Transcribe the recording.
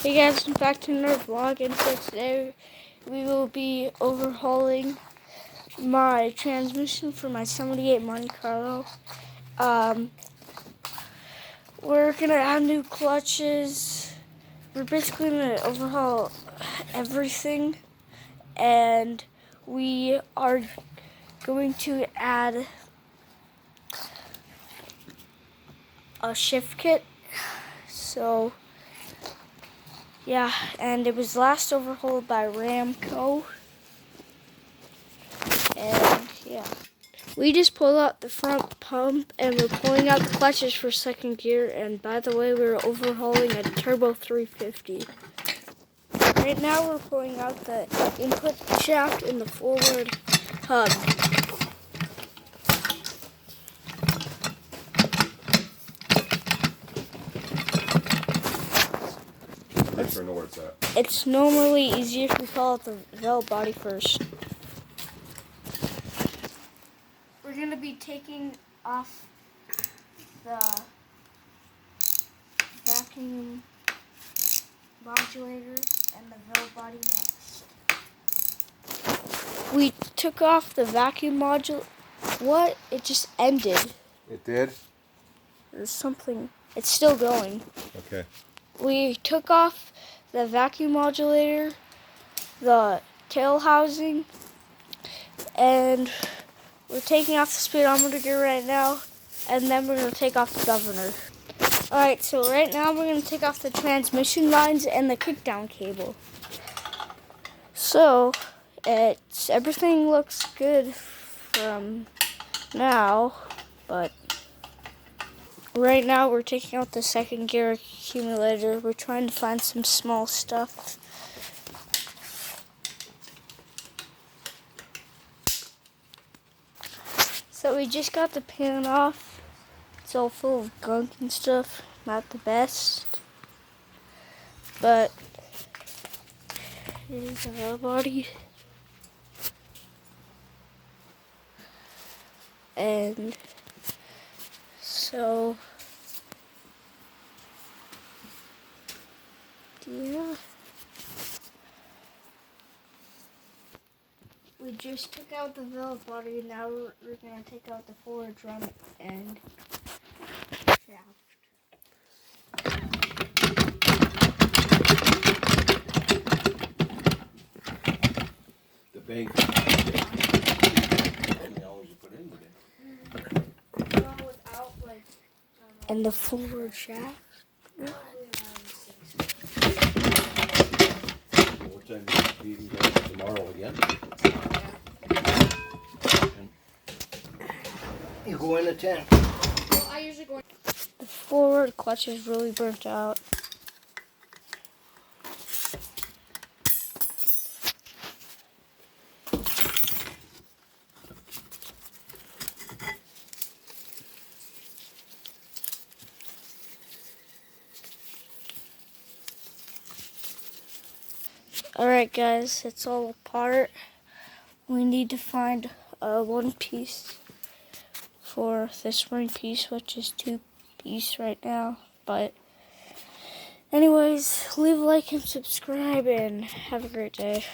Hey guys, back to another vlog, and so today we will be overhauling my transmission for my 78 Monte Carlo. We're gonna add new clutches. We're basically gonna overhaul everything, and we are going to add a shift kit. So yeah, and it was last overhauled by Ramco. And yeah, we just pulled out the front pump and we're pulling out the clutches for second gear. And by the way, we're overhauling a turbo 350. Right now we're pulling out the input shaft and the forward hub. Know where it's at. It's normally easier if we pull out the valve body first. We're going to be taking off the vacuum modulator and the valve body next. We took off the vacuum module. What? It just ended. It did? There's something. It's still going. Okay. We took off the vacuum modulator, the tail housing, and we're taking off the speedometer gear right now, and then we're going to take off the governor. Alright, so right now we're going to take off the transmission lines and the kickdown cable. So, everything looks good from now, but right now we're taking out the second gear accumulator. We're trying to find some small stuff. So we just got the pan off. It's all full of gunk and stuff. Not the best. But here's the valve body. And so yeah. We just took out the valve body, and now we're going to take out the forward drum and shaft. The bank. And the forward shaft. What time do you go tomorrow again? You go in at 10. Well, I usually go. The forward clutch is really burnt out. Alright guys, it's all apart. We need to find one piece for this spring piece, which is 2-piece right now. But anyways, leave a like and subscribe, and have a great day.